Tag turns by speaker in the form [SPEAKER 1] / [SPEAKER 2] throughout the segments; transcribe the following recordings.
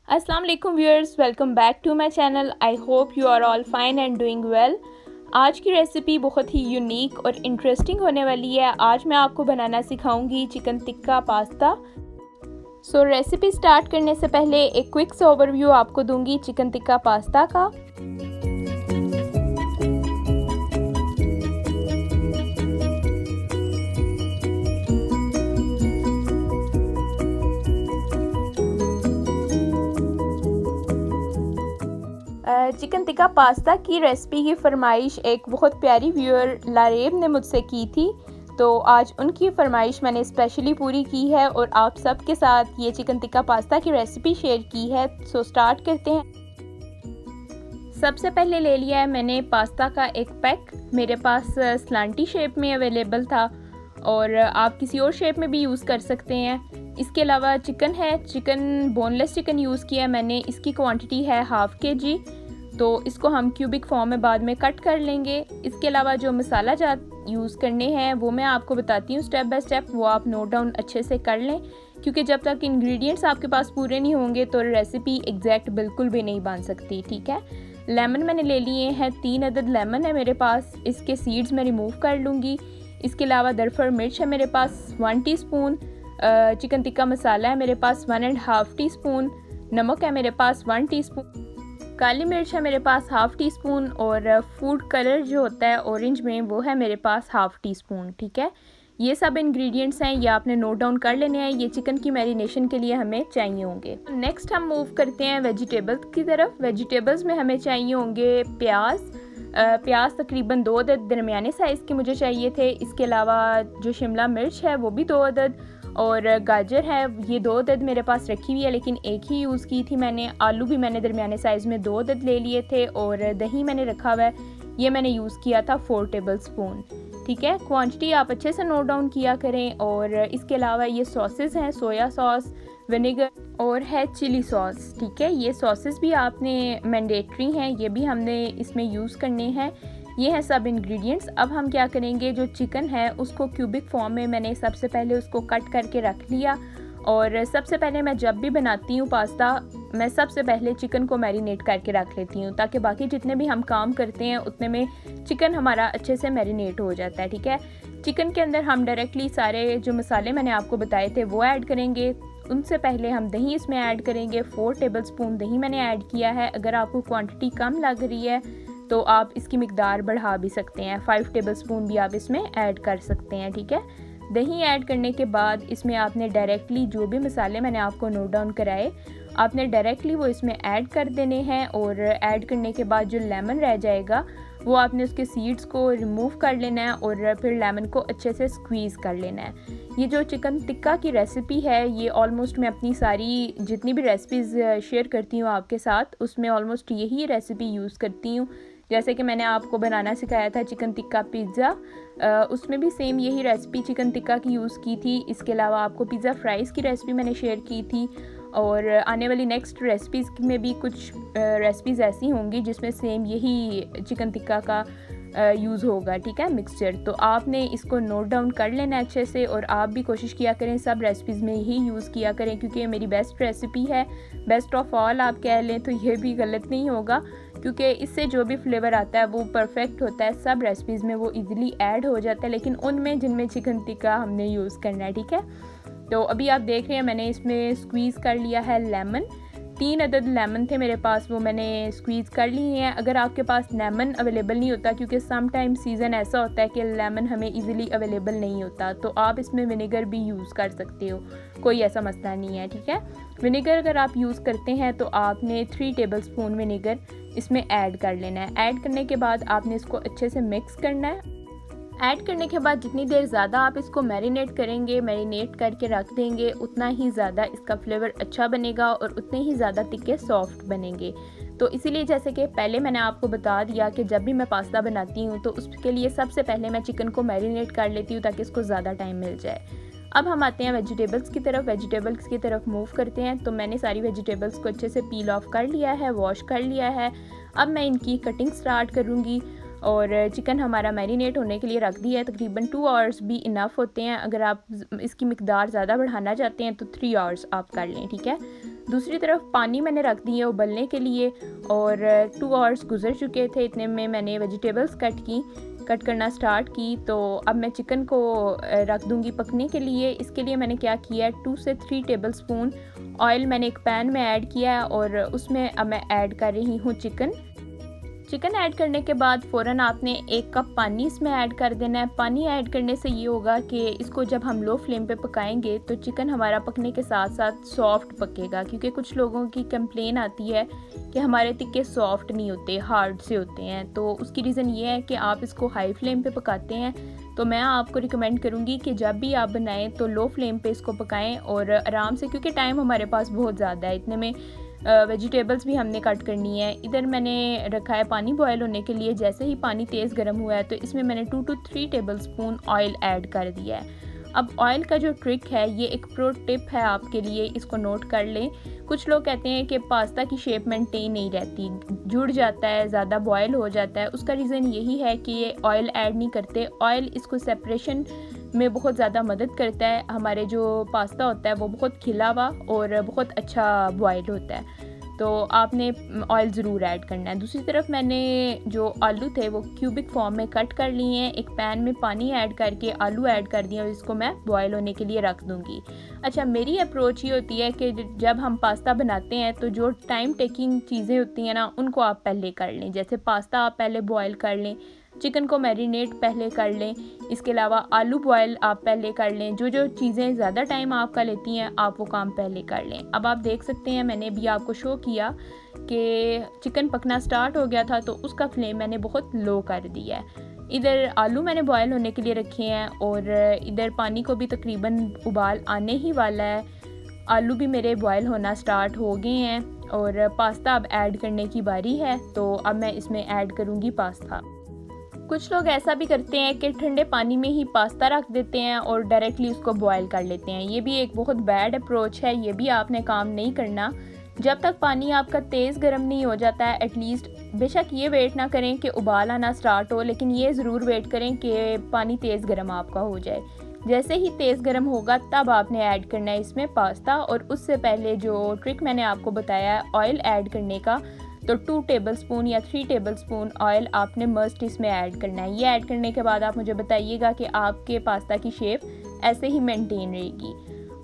[SPEAKER 1] अस्सलाम वालेकुम viewers, welcome back to my channel. I hope you are all fine and doing well. आज की recipe बहुत ही unique और इंटरेस्टिंग होने वाली है। आज मैं आपको बनाना सिखाऊंगी चिकन टिक्का पास्ता। सो रेसिपी स्टार्ट करने से पहले एक क्विक सा ओवरव्यू आपको दूंगी चिकन टिक्का पास्ता का। चिकन टिक्का पास्ता की रेसिपी की फरमाइश एक बहुत प्यारी व्यूअर लारेब ने मुझसे की थी, तो आज उनकी फरमाइश मैंने स्पेशली पूरी की है और आप सब के साथ ये चिकन टिक्का पास्ता की रेसिपी शेयर की है। सो स्टार्ट करते हैं। सबसे पहले ले लिया है मैंने पास्ता का एक पैक। मेरे पास स्लांटी शेप में अवेलेबल था और आप किसी और शेप में भी यूज़ कर सकते हैं। इसके अलावा चिकन है, चिकन बोनलेस चिकन यूज़ किया मैंने। इसकी क्वांटिटी है ½ kg, तो इसको हम क्यूबिक फॉर्म में बाद में कट कर लेंगे। इसके अलावा जो मसाला जात यूज़ करने हैं वो मैं आपको बताती हूँ स्टेप बाय स्टेप, वो आप नोट डाउन अच्छे से कर लें, क्योंकि जब तक इंग्रेडिएंट्स आपके पास पूरे नहीं होंगे तो रेसिपी एग्जैक्ट बिल्कुल भी नहीं बन सकती। ठीक है। लेमन मैंने ले लिए हैं, 3 अदद लेमन है मेरे पास। इसके सीड्स मैं रिमूव कर लूँगी। इसके अलावा दरफर मिर्च है मेरे पास 1 टीस्पून। चिकन टिक्का मसाला है मेरे पास 1½ टीस्पून। नमक है मेरे पास 1 टीस्पून। काली मिर्च है मेरे पास ½ टीस्पून और फूड कलर जो होता है ऑरेंज में वो है मेरे पास ½ टीस्पून। ठीक है। ये सब इंग्रेडिएंट्स हैं, ये आपने नोट डाउन कर लेने हैं। ये चिकन की मैरिनेशन के लिए हमें चाहिए होंगे। नेक्स्ट हम मूव करते हैं वेजिटेबल्स की तरफ। वेजिटेबल्स में हमें चाहिए होंगे प्याज। प्याज तकरीबन 2 अदद दरमियाने साइज़ के मुझे चाहिए थे। इसके अलावा जो शिमला मिर्च है वो भी 2 अदद, और गाजर है ये 2 अदद मेरे पास रखी हुई है, लेकिन एक ही यूज़ की थी मैंने। आलू भी मैंने दरमियाने साइज़ में 2 अदद ले लिए थे, और दही मैंने रखा हुआ है, ये मैंने यूज़ किया था 4 टेबल स्पून। ठीक है। क्वांटिटी आप अच्छे से नोट डाउन किया करें। और इसके अलावा ये सॉसेस हैं, सोया सॉस, विनेगर और है चिली सॉस। ठीक है। ये सॉसेस भी आपने मैंडेटरी हैं, ये भी हमने इसमें यूज़ करने हैं। ये हैं सब इंग्रेडिएंट्स। अब हम क्या करेंगे, जो चिकन है उसको क्यूबिक फॉर्म में मैंने सबसे पहले उसको कट करके रख लिया। और सबसे पहले मैं जब भी बनाती हूँ पास्ता, मैं सबसे पहले चिकन को मैरिनेट करके रख लेती हूँ, ताकि बाकी जितने भी हम काम करते हैं उतने में चिकन हमारा अच्छे से मैरिनेट हो जाता है। ठीक है। चिकन के अंदर हम डायरेक्टली सारे जो मसाले मैंने आपको बताए थे वो ऐड करेंगे। उनसे पहले हम दही इसमें ऐड करेंगे। 4 टेबल स्पून दही मैंने ऐड किया है। अगर आपको क्वांटिटी कम लग रही है तो आप इसकी मिकदार बढ़ा भी सकते हैं, 5 टेबल स्पून भी आप इसमें ऐड कर सकते हैं। ठीक है। दही ऐड करने के बाद इसमें आपने डायरेक्टली जो भी मसाले मैंने आपको नोट डाउन कराए, आपने डायरेक्टली वो इसमें ऐड कर देने हैं। और ऐड करने के बाद जो लेमन रह जाएगा वो आपने उसके सीड्स को रिमूव कर लेना है और फिर लेमन को अच्छे से स्क्वीज़ कर लेना है। ये जो चिकन टिक्का की रेसिपी है, ये ऑलमोस्ट मैं अपनी सारी जितनी भी रेसिपीज़ शेयर करती हूँ आपके साथ, उसमें ऑलमोस्ट यही रेसिपी यूज़ करती हूँ। जैसे कि मैंने आपको बनाना सिखाया था चिकन टिक्का पिज़्ज़ा, उसमें भी सेम यही रेसिपी चिकन टिक्का की यूज़ की थी। इसके अलावा आपको पिज़्ज़ा फ्राइज़ की रेसिपी मैंने शेयर की थी, और आने वाली नेक्स्ट रेसिपीज़ में भी कुछ रेसिपीज़ ऐसी होंगी जिसमें सेम यही चिकन टिक्का का यूज़ होगा। ठीक है, मिक्सचर। तो आपने इसको नोट डाउन कर लेना अच्छे से, और आप भी कोशिश किया करें सब रेसिपीज़ में ही यूज़ किया करें, क्योंकि ये मेरी बेस्ट रेसिपी है। बेस्ट ऑफ ऑल आप कह लें तो ये भी गलत नहीं होगा, क्योंकि इससे जो भी फ्लेवर आता है वो परफेक्ट होता है। सब रेसिपीज़ में वो इजीली ऐड हो जाता है, लेकिन उनमें जिनमें चिकन टिक्का हमने यूज़ करना है। ठीक है। तो अभी आप देख रहे हैं मैंने इसमें स्क्वीज़ कर लिया है लेमन। 3 अदद लेमन थे मेरे पास, वो मैंने स्क्वीज़ कर लिए हैं। अगर आपके पास लेमन अवेलेबल नहीं होता, क्योंकि सम टाइम सीज़न ऐसा होता है कि लेमन हमें इजीली अवेलेबल नहीं होता, तो आप इसमें विनेगर भी यूज़ कर सकते हो, कोई ऐसा मसला नहीं है। ठीक है। विनेगर अगर आप यूज़ करते हैं तो आपने 3 टेबल स्पून विनेगर इसमें ऐड कर लेना है। ऐड करने के बाद आपने इसको अच्छे से मिक्स करना है। ऐड करने के बाद जितनी देर ज़्यादा आप इसको मैरिनेट करेंगे, मैरिनेट करके रख देंगे, उतना ही ज़्यादा इसका फ्लेवर अच्छा बनेगा और उतने ही ज़्यादा टिक्के सॉफ्ट बनेंगे। तो इसीलिए जैसे कि पहले मैंने आपको बता दिया कि जब भी मैं पास्ता बनाती हूँ तो उसके लिए सबसे पहले मैं चिकन को मैरिनेट कर लेती हूँ, ताकि इसको ज़्यादा टाइम मिल जाए। अब हम आते हैं वेजिटेबल्स की तरफ। वेजिटेबल्स की तरफ मूव करते हैं। तो मैंने सारी वेजिटेबल्स को अच्छे से पील ऑफ कर लिया है, वॉश कर लिया है। अब मैं इनकी कटिंग स्टार्ट करूँगी। और चिकन हमारा मैरिनेट होने के लिए रख दिया है, तकरीबन 2 आवर्स भी इनफ होते हैं। अगर आप इसकी मिकदार ज़्यादा बढ़ाना चाहते हैं तो 3 आवर्स आप कर लें। ठीक है। दूसरी तरफ पानी मैंने रख दिए उबलने के लिए और 2 आवर्स गुजर चुके थे। इतने में मैंने वेजिटेबल्स कट करना स्टार्ट की। तो अब मैं चिकन को रख दूंगी पकने के लिए। इसके लिए मैंने क्या किया है, 2 से 3 टेबलस्पून ऑयल मैंने एक पैन में ऐड किया है और उसमें अब मैं ऐड कर रही हूँ चिकन ऐड करने के बाद फ़ौरन आपने 1 कप पानी इसमें ऐड कर देना है। पानी ऐड करने से ये होगा कि इसको जब हम लो फ्लेम पे पकाएंगे तो चिकन हमारा पकने के साथ साथ सॉफ्ट पकेगा, क्योंकि कुछ लोगों की कंप्लेन आती है कि हमारे टिक्के सॉफ्ट नहीं होते, हार्ड से होते हैं। तो उसकी रीज़न ये है कि आप इसको हाई फ्लेम पे पकाते हैं। तो मैं आपको रिकमेंड करूँगी कि जब भी आप बनाएं तो लो फ्लेम पे इसको पकाएं और आराम से, क्योंकि टाइम हमारे पास बहुत ज़्यादा है। इतने में वेजिटेबल्स भी हमने कट करनी है। इधर मैंने रखा है पानी बॉयल होने के लिए। जैसे ही पानी तेज़ गर्म हुआ है तो इसमें मैंने 2 to 3 टेबलस्पून ऑयल ऐड कर दिया है। अब ऑयल का जो ट्रिक है, ये एक प्रो टिप है आपके लिए, इसको नोट कर लें। कुछ लोग कहते हैं कि पास्ता की शेप मेंटेन नहीं रहती, जुड़ जाता है, ज़्यादा बॉयल हो जाता है। उसका रीज़न यही है कि ये ऑयल ऐड नहीं करते। ऑयल इसको सेपरेशन में बहुत ज़्यादा मदद करता है। हमारे जो पास्ता होता है वो बहुत खिला हुआ और बहुत अच्छा बॉयल होता है। तो आपने ऑयल ज़रूर ऐड करना है। दूसरी तरफ मैंने जो आलू थे वो क्यूबिक फॉर्म में कट कर लिए हैं। एक पैन में पानी ऐड करके आलू ऐड कर दिया और इसको मैं बॉयल होने के लिए रख दूँगी। अच्छा, मेरी अप्रोच ये होती है कि जब हम पास्ता बनाते हैं तो जो टाइम टेकिंग चीज़ें होती हैं ना, उनको आप पहले कर लें। जैसे पास्ता आप पहले बॉयल कर लें, चिकन को मैरिनेट पहले कर लें, इसके अलावा आलू बॉयल आप पहले कर लें। जो चीज़ें ज़्यादा टाइम आपका लेती हैं आप वो काम पहले कर लें। अब आप देख सकते हैं मैंने भी आपको शो किया कि चिकन पकना स्टार्ट हो गया था, तो उसका फ्लेम मैंने बहुत लो कर दिया है। इधर आलू मैंने बॉयल होने के लिए रखे हैं और इधर पानी को भी तकरीबन उबाल आने ही वाला है। आलू भी मेरे बॉयल होना स्टार्ट हो गए हैं और पास्ता अब ऐड करने की बारी है। तो अब मैं इसमें ऐड करूँगी पास्ता। कुछ लोग ऐसा भी करते हैं कि ठंडे पानी में ही पास्ता रख देते हैं और डायरेक्टली उसको बॉयल कर लेते हैं। ये भी एक बहुत बैड अप्रोच है, ये भी आपने काम नहीं करना। जब तक पानी आपका तेज़ गर्म नहीं हो जाता है, एटलीस्ट बेशक ये वेट ना करें कि उबाल आना स्टार्ट हो, लेकिन ये ज़रूर वेट करें कि पानी तेज़ गर्म आपका हो जाए। जैसे ही तेज़ गर्म होगा तब आपने ऐड करना है इसमें पास्ता। और उससे पहले जो ट्रिक मैंने आपको बताया है ऑयल ऐड करने का, तो 2 टेबलस्पून या 3 टेबलस्पून ऑयल आपने मस्ट इसमें ऐड करना है। ये ऐड करने के बाद आप मुझे बताइएगा कि आपके पास्ता की शेप ऐसे ही मेंटेन रहेगी।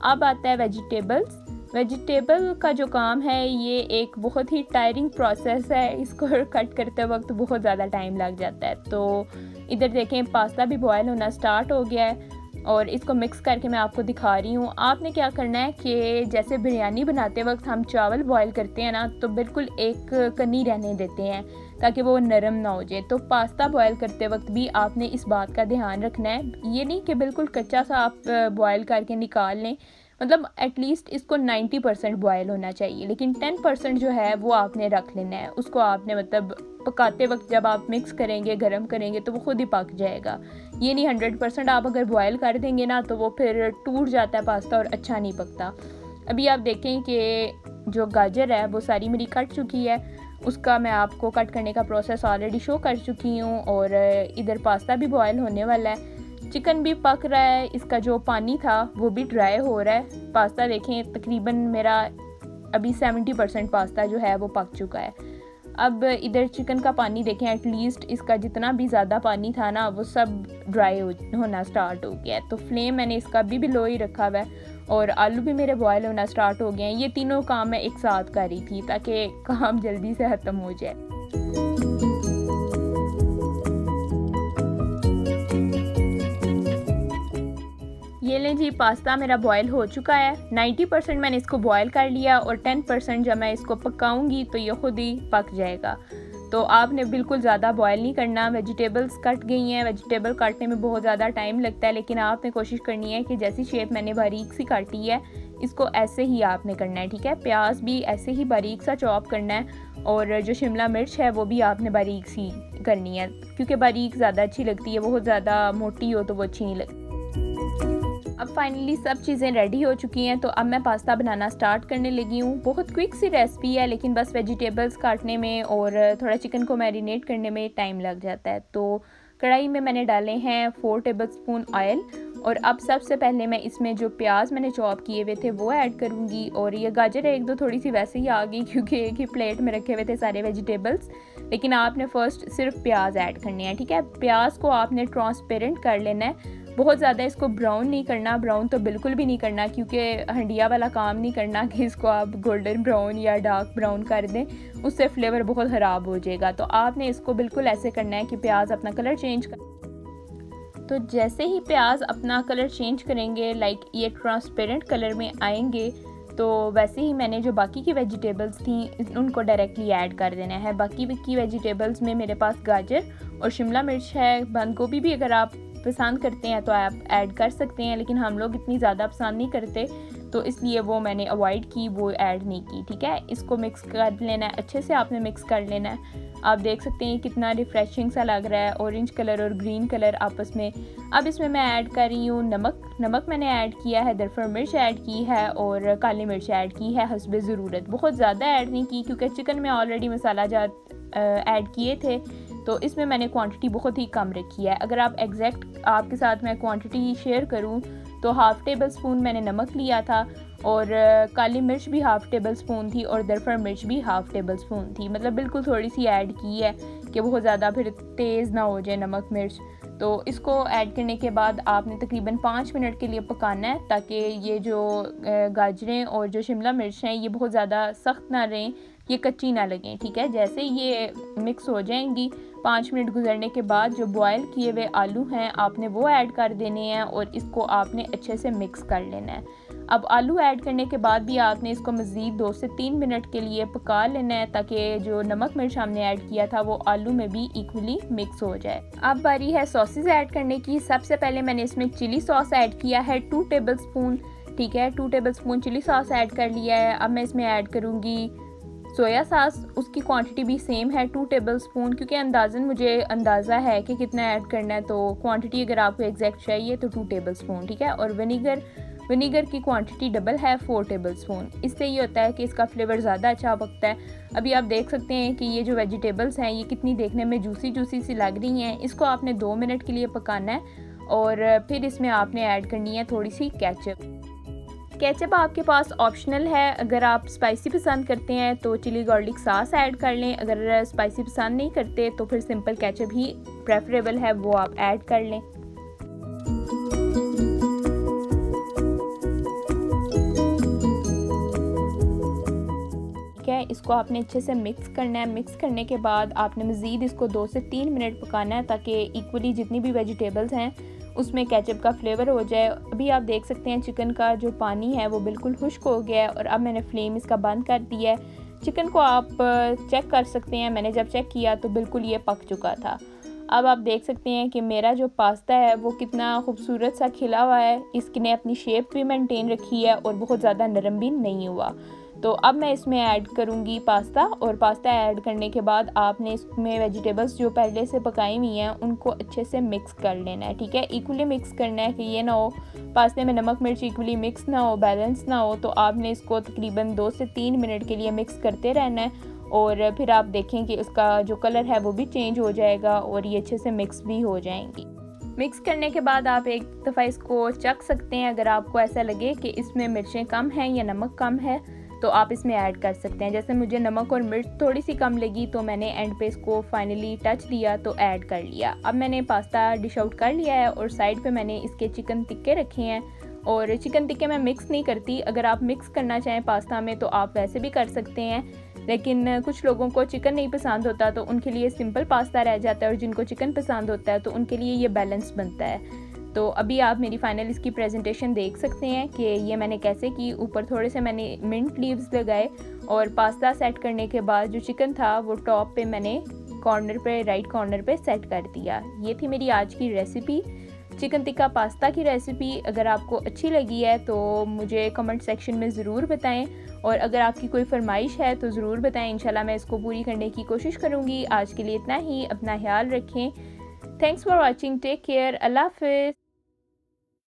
[SPEAKER 1] अब आता है वेजिटेबल का जो काम है, ये एक बहुत ही टायरिंग प्रोसेस है। इसको कट करते वक्त बहुत ज़्यादा टाइम लग जाता है। तो इधर देखें पास्ता भी बॉयल होना स्टार्ट हो गया है और इसको मिक्स करके मैं आपको दिखा रही हूँ। आपने क्या करना है कि जैसे बिरयानी बनाते वक्त हम चावल बॉयल करते हैं ना, तो बिल्कुल एक कनी रहने देते हैं ताकि वो नरम ना हो जाए। तो पास्ता बॉयल करते वक्त भी आपने इस बात का ध्यान रखना है। ये नहीं कि बिल्कुल कच्चा सा आप बॉयल करके निकाल लें, मतलब एटलीस्ट इसको 90% बॉयल होना चाहिए, लेकिन 10% जो है वो आपने रख लेना है। उसको आपने मतलब पकाते वक्त जब आप मिक्स करेंगे, गरम करेंगे, तो वो खुद ही पक जाएगा। ये नहीं 100% आप अगर बॉयल कर देंगे ना तो वो फिर टूट जाता है पास्ता और अच्छा नहीं पकता। अभी आप देखें कि जो गाजर है वो सारी मेरी कट चुकी है, उसका मैं आपको कट करने का प्रोसेस ऑलरेडी शो कर चुकी हूँ। और इधर पास्ता भी बॉयल होने वाला है, चिकन भी पक रहा है, इसका जो पानी था वो भी ड्राई हो रहा है। पास्ता देखें तकरीबन मेरा अभी 70% पास्ता जो है वो पक चुका है। अब इधर चिकन का पानी देखें, एटलीस्ट इसका जितना भी ज़्यादा पानी था ना वो सब ड्राई होना स्टार्ट हो गया है। तो फ्लेम मैंने इसका भी लो ही रखा हुआ है और आलू भी मेरे बॉयल होना स्टार्ट हो गए हैं। ये तीनों काम मैं एक साथ कर रही थी ताकि काम जल्दी से ख़त्म हो जाए। ये लें जी, पास्ता मेरा बॉयल हो चुका है। 90% मैंने इसको बॉयल कर लिया और 10% जब मैं इसको पकाऊंगी तो ये खुद ही पक जाएगा। तो आपने बिल्कुल ज़्यादा बॉयल नहीं करना। वेजिटेबल्स कट गई हैं, वेजिटेबल काटने में बहुत ज़्यादा टाइम लगता है, लेकिन आपने कोशिश करनी है कि जैसी शेप मैंने बारीक सी काटी है इसको ऐसे ही आपने करना है, ठीक है। प्याज भी ऐसे ही बारीक सा चॉप करना है और जो शिमला मिर्च है वो भी आपने बारीक सी करनी है, क्योंकि बारीक ज़्यादा अच्छी लगती है, बहुत ज़्यादा मोटी हो तो वो अच्छी नहीं लगती। अब फाइनली सब चीज़ें रेडी हो चुकी हैं, तो अब मैं पास्ता बनाना स्टार्ट करने लगी हूँ। बहुत क्विक सी रेसिपी है, लेकिन बस वेजिटेबल्स काटने में और थोड़ा चिकन को मैरिनेट करने में टाइम लग जाता है। तो कढ़ाई में मैंने डाले हैं 4 टेबलस्पून ऑयल और अब सबसे पहले मैं इसमें जो प्याज मैंने चॉप किए हुए थे वो ऐड करूँगी। और ये गाजर एक दो थोड़ी सी वैसे ही आ गई क्योंकि एक ही प्लेट में रखे हुए थे सारे वेजिटेबल्स, लेकिन आपने फ़र्स्ट सिर्फ प्याज ऐड करने हैं, ठीक है। प्याज को आपने ट्रांसपेरेंट कर लेना है, बहुत ज़्यादा इसको ब्राउन नहीं करना, ब्राउन तो बिल्कुल भी नहीं करना क्योंकि हंडिया वाला काम नहीं करना कि इसको आप गोल्डन ब्राउन या डार्क ब्राउन कर दें, उससे फ्लेवर बहुत ख़राब हो जाएगा। तो आपने इसको बिल्कुल ऐसे करना है कि प्याज अपना कलर चेंज कर, तो जैसे ही प्याज अपना कलर चेंज करेंगे, लाइक ये ट्रांसपेरेंट कलर में आएंगे, तो वैसे ही मैंने जो बाकी की वेजिटेबल्स थी उनको डायरेक्टली ऐड कर देना है। बाकी की वेजिटेबल्स में मेरे पास गाजर और शिमला मिर्च है, बंद गोभी भी अगर आप पसंद करते हैं तो आप ऐड कर सकते हैं, लेकिन हम लोग इतनी ज़्यादा पसंद नहीं करते तो इसलिए वो मैंने अवॉइड की, वो ऐड नहीं की, ठीक है। इसको मिक्स कर लेना है, अच्छे से आपने मिक्स कर लेना है। आप देख सकते हैं कितना रिफ़्रेशिंग सा लग रहा है, ऑरेंज कलर और ग्रीन कलर आपस में। अब इसमें मैं ऐड कर रही हूँ नमक मैंने ऐड किया है, दरफर मिर्च ऐड की है और काली मिर्च ऐड की है हस्बे ज़रूरत। बहुत ज़्यादा ऐड नहीं की क्योंकि चिकन में ऑलरेडी मसाला जात ऐड किए थे, तो इसमें मैंने क्वांटिटी बहुत ही कम रखी है। अगर आप एग्जैक्ट आपके साथ मैं क्वांटिटी शेयर करूं तो हाफ़ टेबल स्पून मैंने नमक लिया था और काली मिर्च भी हाफ़ टेबल स्पून थी और दरफर मिर्च भी हाफ़ टेबल स्पून थी, मतलब बिल्कुल थोड़ी सी ऐड की है कि बहुत ज़्यादा फिर तेज़ ना हो जाए नमक मिर्च। तो इसको ऐड करने के बाद आपने तकरीबन 5 मिनट के लिए पकाना है ताकि ये जो गाजरें और जो शिमला मिर्च हैं ये बहुत ज़्यादा सख्त ना रहें, ये कच्ची ना लगें, ठीक है। जैसे ये मिक्स हो जाएंगी, 5 मिनट गुजरने के बाद जो बॉयल किए हुए आलू हैं आपने वो ऐड कर देने हैं और इसको आपने अच्छे से मिक्स कर लेना है। अब आलू ऐड करने के बाद भी आपने इसको मज़ीद 2 से 3 मिनट के लिए पका लेना है ताकि जो नमक मिर्च हमने ऐड किया था वो आलू में भी इक्वली मिक्स हो जाए। अब बारी है सॉसेस ऐड करने की। सबसे पहले मैंने इसमें चिली सॉस ऐड किया है 2 टेबल स्पून, ठीक है, 2 table spoon chili sauce add कर लिया है। अब मैं इसमें ऐड करूँगी सोया सॉस, उसकी क्वांटिटी भी सेम है 2 टेबल स्पून, क्योंकि मुझे अंदाज़ा है कि कितना ऐड करना है, तो क्वांटिटी अगर आपको एग्जैक्ट चाहिए तो 2 टेबल स्पून, ठीक है। और विनीगर की क्वांटिटी डबल है 4 टेबल स्पून। इससे ये होता है कि इसका फ्लेवर ज़्यादा अच्छा पकता है। अभी आप देख सकते हैं कि ये जो वेजिटेबल्स हैं ये कितनी देखने में जूसी सी लग रही हैं। इसको आपने 2 मिनट के लिए पकाना है और फिर इसमें आपने ऐड करनी है थोड़ी सी केचप आपके पास ऑप्शनल है। अगर आप स्पाइसी पसंद करते हैं तो चिली गार्लिक सॉस ऐड कर लें, अगर स्पाइसी पसंद नहीं करते तो फिर सिंपल केचप ही प्रेफरेबल है, वो आप ऐड कर लें। ठीक है, इसको आपने अच्छे से मिक्स करना है। मिक्स करने के बाद आपने मज़ीद इसको 2 से 3 मिनट पकाना है ताकि इक्वली जितनी भी वेजिटेबल्स हैं उसमें केचप का फ्लेवर हो जाए। अभी आप देख सकते हैं चिकन का जो पानी है वो बिल्कुल खुश्क हो गया है और अब मैंने फ्लेम इसका बंद कर दिया है। चिकन को आप चेक कर सकते हैं, मैंने जब चेक किया तो बिल्कुल ये पक चुका था। अब आप देख सकते हैं कि मेरा जो पास्ता है वो कितना खूबसूरत सा खिला हुआ है, इसने अपनी शेप भी मेंटेन रखी है और बहुत ज़्यादा नरम भी नहीं हुआ। तो अब मैं इसमें ऐड करूँगी पास्ता, और पास्ता ऐड करने के बाद आपने इसमें वेजिटेबल्स जो पहले से पकाई हुई हैं उनको अच्छे से मिक्स कर लेना है, ठीक है। इक्वली मिक्स करना है कि ये ना हो पास्ते में नमक मिर्च इक्वली मिक्स ना हो, बैलेंस ना हो। तो आपने इसको तकरीबन 2 से 3 मिनट के लिए मिक्स करते रहना है और फिर आप देखें कि उसका जो कलर है वो भी चेंज हो जाएगा और ये अच्छे से मिक्स भी हो जाएंगी। मिक्स करने के बाद आप एक दफ़ा इसको चख सकते हैं। अगर आपको ऐसा लगे कि इसमें मिर्चें कम हैं या नमक कम है तो आप इसमें ऐड कर सकते हैं। जैसे मुझे नमक और मिर्च थोड़ी सी कम लगी तो मैंने एंड पे इसको फाइनली टच दिया तो ऐड कर लिया। अब मैंने पास्ता डिश आउट कर लिया है और साइड पे मैंने इसके चिकन टिक्के रखे हैं। और चिकन टिक्के मैं मिक्स नहीं करती, अगर आप मिक्स करना चाहें पास्ता में तो आप वैसे भी कर सकते हैं, लेकिन कुछ लोगों को चिकन नहीं पसंद होता तो उनके लिए सिंपल पास्ता रह जाता है और जिनको चिकन पसंद होता है तो उनके लिए ये बैलेंस बनता है। तो अभी आप मेरी फाइनल इसकी प्रेजेंटेशन देख सकते हैं कि ये मैंने कैसे की। ऊपर थोड़े से मैंने मिंट लीव्स लगाए और पास्ता सेट करने के बाद जो चिकन था वो टॉप पे मैंने कॉर्नर पे, राइट कॉर्नर पे सेट कर दिया। ये थी मेरी आज की रेसिपी, चिकन टिक्का पास्ता की रेसिपी। अगर आपको अच्छी लगी है तो मुझे कमेंट सेक्शन में ज़रूर बताएं और अगर आपकी कोई फरमाइश है तो ज़रूर बताएं, इंशाल्लाह मैं इसको पूरी करने की कोशिश करूँगी। आज के लिए इतना ही, अपना ख्याल रखें। Thanks for watching, take care, अल्लाह हाफ़िज़।